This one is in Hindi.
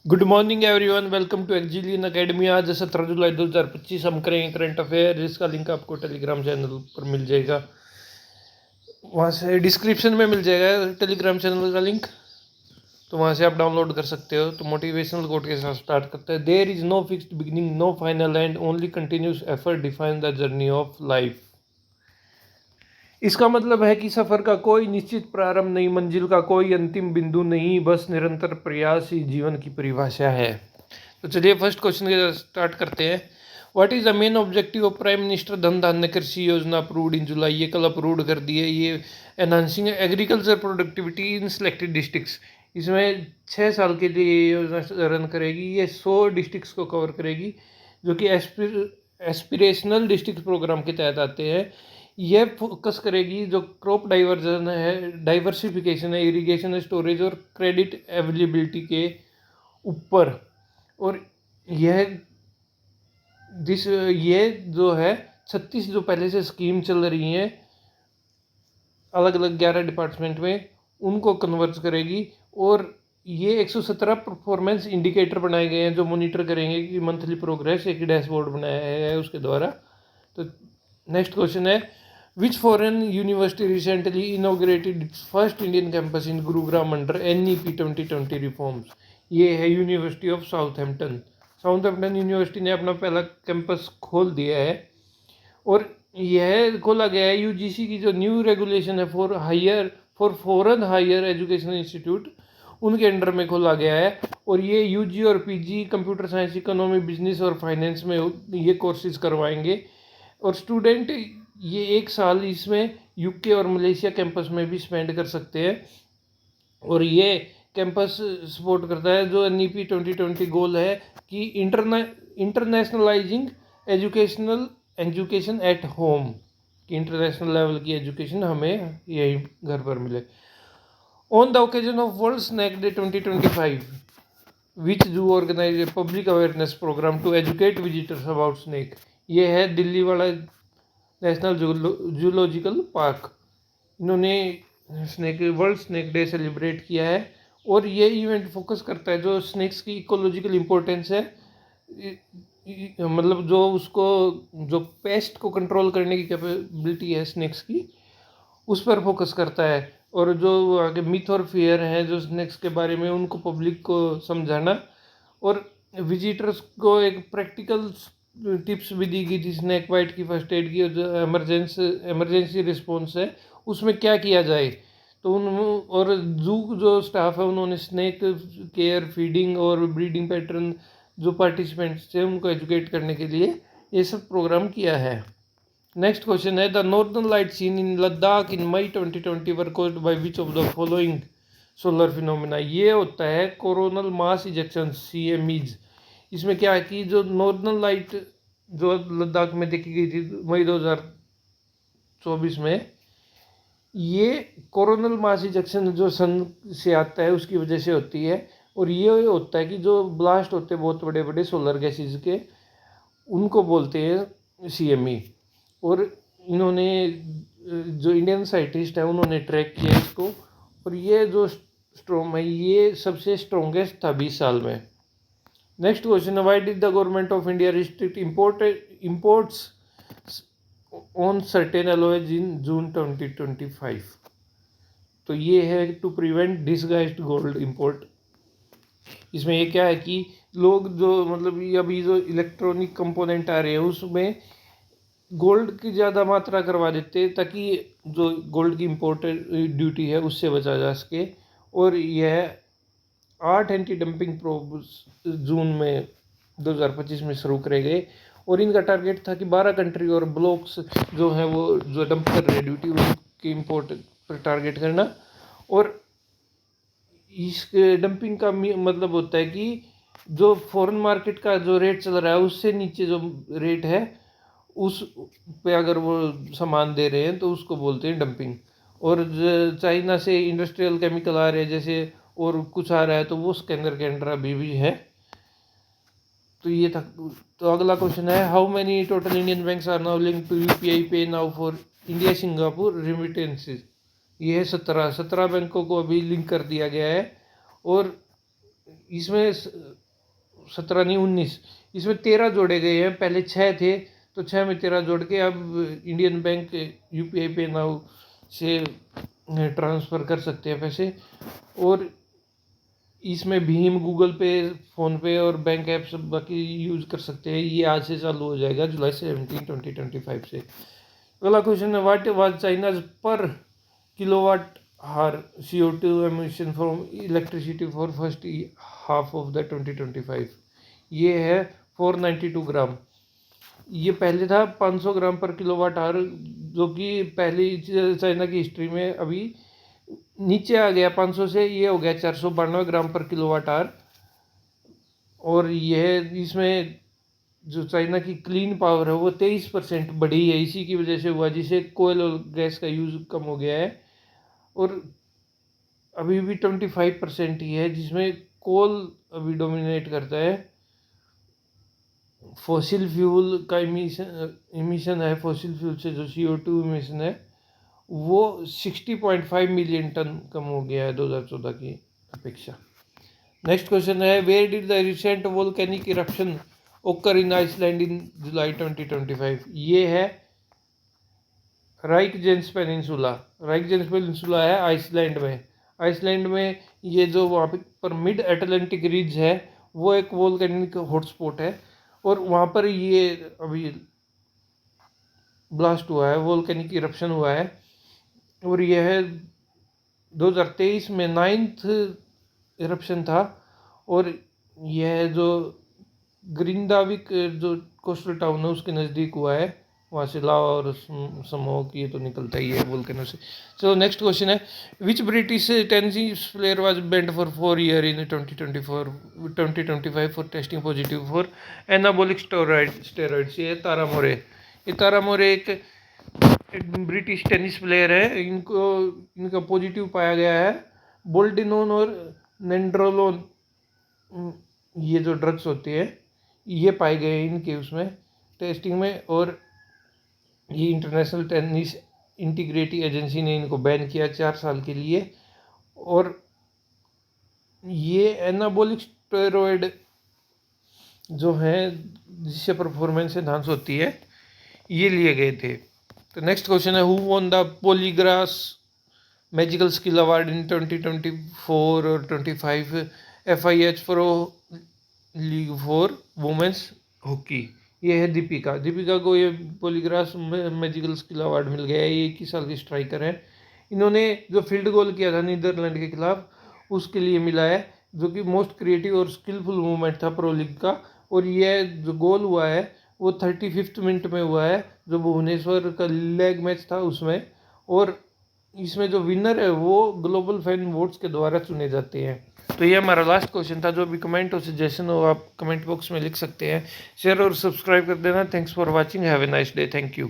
Good morning everyone, welcome to Exilian academy. आज 17 जुलाई 2025 हम करेंगे करंट अफेयर, जिसका लिंक आपको टेलीग्राम चैनल पर मिल जाएगा। वहाँ से डिस्क्रिप्शन में मिल जाएगा टेलीग्राम चैनल का लिंक, तो वहाँ से आप डाउनलोड कर सकते हो। तो मोटिवेशनल कोट के साथ स्टार्ट करते हैं। There is no fixed beginning, no final end, only continuous effort define the journey of life. इसका मतलब है कि सफ़र का कोई निश्चित प्रारंभ नहीं, मंजिल का कोई अंतिम बिंदु नहीं, बस निरंतर प्रयास ही जीवन की परिभाषा है। तो चलिए फर्स्ट क्वेश्चन के स्टार्ट करते हैं। What is the main objective of prime minister धन धान्य कृषि योजना अप्रूव्ड इन जुलाई? ये कल अप्रूव्ड कर दी है। ये enhancing agriculture productivity in selected districts. इसमें 6 साल के लिए ये योजना रन करेगी। ये 100 डिस्ट्रिक्ट्स को कवर करेगी, जो कि एस्पिरेशनल डिस्ट्रिक्ट प्रोग्राम के तहत आते हैं। यह फोकस करेगी जो क्रॉप डाइवर्सिफिकेशन है, इरिगेशन, स्टोरेज और क्रेडिट अवेलेबिलिटी के ऊपर। और यह ये जो है 36 जो पहले से स्कीम चल रही हैं अलग अलग 11 डिपार्टमेंट में, उनको कन्वर्ज करेगी। और ये 117 परफॉर्मेंस इंडिकेटर बनाए गए हैं जो मॉनिटर करेंगे कि मंथली प्रोग्रेस। एक डैशबोर्ड बनाया है उसके द्वारा। तो नेक्स्ट क्वेश्चन है, which foreign university recently inaugurated its first Indian campus in Gurugram under NEP 2020 reforms? ये है university of Southampton. Southampton university ने अपना पहला कैंपस खोल दिया है। और यह खोला गया है UGC की जो न्यू रेगुलेशन है for foreign higher education institute, उनके अंडर में खोला गया है। और ये UG और PG computer science, economy, business और फाइनेंस में ये कोर्सेज करवाएंगे। और स्टूडेंट ये 1 साल इसमें UK और मलेशिया कैंपस में भी स्पेंड कर सकते हैं। और ये कैंपस सपोर्ट करता है जो NEP 2020 गोल है कि इंटरनेशनलाइजिंग एजुकेशन एट होम, कि इंटरनेशनल लेवल की एजुकेशन हमें यही घर पर मिले। On the occasion of world snake day 2025, which zoo organise a public awareness programme to educate visitors about snake? ये है दिल्ली वाला नेशनल जूलॉजिकल पार्क। इन्होंने वर्ल्ड स्नैक डे सेलिब्रेट किया है। और ये इवेंट फोकस करता है जो स्नैक्स की इकोलॉजिकल इम्पोर्टेंस है, मतलब जो पेस्ट को कंट्रोल करने की कैपेबिलिटी है स्नैक्स की, उस पर फोकस करता है। और जो आगे मिथ और फियर हैं जो स्नैक्स के बारे में, उनको पब्लिक को समझाना। और विजिटर्स को एक प्रैक्टिकल टिप्स भी दी गई थी स्नैक बाइट की, फर्स्ट एड की, और जो एमरजेंसी रिस्पॉन्स है उसमें क्या किया जाए। तो और जू जो स्टाफ है उन्होंने स्नैक केयर, फीडिंग और ब्रीडिंग पैटर्न जो पार्टिसिपेंट्स थे उनको एजुकेट करने के लिए ये सब प्रोग्राम किया है। नेक्स्ट क्वेश्चन है, the northern light seen in Ladakh in May 2020 were caused by which of the following solar phenomena? ये होता है कोरोनल मास इजेक्शन, CMEs। इसमें क्या है कि जो नॉर्दर्न लाइट जो लद्दाख में देखी गई थी मई 2024 में, ये कोरोनल मास इजेक्शन जो सन से आता है उसकी वजह से होती है। और ये होता है कि जो ब्लास्ट होते हैं बहुत बड़े बड़े सोलर गैसेज के, उनको बोलते हैं CME। और इन्होंने जो इंडियन साइंटिस्ट है उन्होंने ट्रैक किया इसको। और ये जो स्ट्रॉम है ये सबसे स्ट्रॉन्गेस्ट था 20 साल में। नेक्स्ट क्वेश्चन है, why did the government of India restrict imports on certain alloys in June 2025? तो ये है to prevent disguised gold import. इसमें ये क्या है कि लोग जो मतलब अभी जो इलेक्ट्रॉनिक कंपोनेंट आ रहे हैं उसमें गोल्ड की ज़्यादा मात्रा करवा देते हैं ताकि जो गोल्ड की इम्पोर्ट ड्यूटी है उससे बचा जा सके। और यह 8 एंटी डंपिंग प्रोब जून में 2025 में शुरू करे गए। और इनका टारगेट था कि 12 कंट्री और ब्लॉक्स जो हैं वो जो डंप कर रहे हैं ड्यूटी, उनकी इम्पोर्ट पर टारगेट करना। और इस डंपिंग का मतलब होता है कि जो फॉरेन मार्केट का जो रेट चल रहा है उससे नीचे जो रेट है उस पे अगर वो सामान दे रहे हैं तो उसको बोलते हैं डंपिंग। और चाइना से इंडस्ट्रियल केमिकल आ रहे हैं जैसे, और कुछ आ रहा है तो वो स्कैनर के अंडर अभी भी है। तो ये था। तो अगला क्वेश्चन है, how many total Indian banks are now linked to UPI pay now for India Singapore remittances? ये है 17 बैंकों को अभी लिंक कर दिया गया है। और इसमें 17 नहीं 19, इसमें 13 जोड़े गए हैं। पहले 6 थे, तो 6 में 13 जोड़ के अब Indian bank UPI pay now से ट्रांसफ़र कर सकते हैं पैसे। और इसमें भीम, गूगल पे, फ़ोन पे और बैंक ऐप सब बाकी यूज़ कर सकते हैं। ये आज से चालू हो जाएगा जुलाई 17, 2025 से। अगला क्वेश्चन है, व्हाट वाज चाइनाज पर किलोवाट हार CO2 emission from electricity for first half of the 2025? ये है 492 ग्राम। ये पहले था 500 ग्राम पर किलोवाट आवर, जो कि पहली चाइना की हिस्ट्री में अभी नीचे आ गया 500 से, ये हो गया 492 ग्राम पर किलोवाट आवर। और यह इसमें जो चाइना की क्लीन पावर है वो 23% बढ़ी है, इसी की वजह से हुआ, जिससे कोयल और गैस का यूज़ कम हो गया है। और अभी भी 25% ही है जिसमें कोल अभी डोमिनेट करता है। फॉसिल फ्यूल का इमिशन है, फॉसिल फ्यूल से जो CO2 इमिशन है वो 60.5 मिलियन टन कम हो गया है 2014 की अपेक्षा। नेक्स्ट क्वेश्चन है, where did the recent volcanic eruption occur in Iceland in July 2025? ये है राइकजेंस पेनिनसुला। राइकजेंस पेनिनसुला है आइसलैंड में। आइसलैंड में ये जो वहाँ पर मिड अटलांटिक रिज है वो एक वोल्केनिक हॉटस्पॉट है, और वहाँ पर ये अभी ब्लास्ट हुआ है, वोल्केनिक इरप्शन हुआ है। और यह 2023 में 9th इरप्शन था। और यह जो ग्रिंडाविक जो कोस्टल टाउन है उसके नज़दीक हुआ है, वहाँ से लावा और स्मोक ये तो निकलता ही है वोल्केनो से। चलो नेक्स्ट क्वेश्चन है, विच British tennis player was band for 4 year in 2025 for testing positive for anabolic steroids? ये तारा मोरे। ये तारा मोरे एक ब्रिटिश टेनिस प्लेयर है, इनका पॉजिटिव पाया गया है बोल्डिनोन और नेंड्रोलोन, ये जो ड्रग्स होती है ये पाए गए हैं इनके उसमें टेस्टिंग में। और ये इंटरनेशनल टेनिस इंटीग्रिटी एजेंसी ने इनको बैन किया 4 साल के लिए। और ये एनाबॉलिक स्टेरॉइड जो है जिससे परफॉर्मेंस एनहांस होती है, ये लिए गए थे। तो नेक्स्ट क्वेश्चन है, who won the Polygrass magical skill award in 2024 और 25 FIH pro league for women's hockey? ये है दीपिका। दीपिका को ये पॉलीग्रास मैजिकल स्किल अवार्ड मिल गया है। ये 21 साल की स्ट्राइकर है। इन्होंने जो फील्ड गोल किया था नीदरलैंड के खिलाफ उसके लिए मिला है, जो कि मोस्ट क्रिएटिव और स्किलफुल मूवमेंट था प्रो लीग का। और ये जो गोल हुआ है वो 35th मिनट में हुआ है, जो भुवनेश्वर का लेग मैच था उसमें। और इसमें जो विनर है वो ग्लोबल फैन वोट्स के द्वारा चुने जाते हैं। तो ये हमारा लास्ट क्वेश्चन था। जो भी कमेंट हो, सजेशन हो, आप कमेंट बॉक्स में लिख सकते हैं। शेयर और सब्सक्राइब कर देना। Thanks for watching, have a nice day, thank you.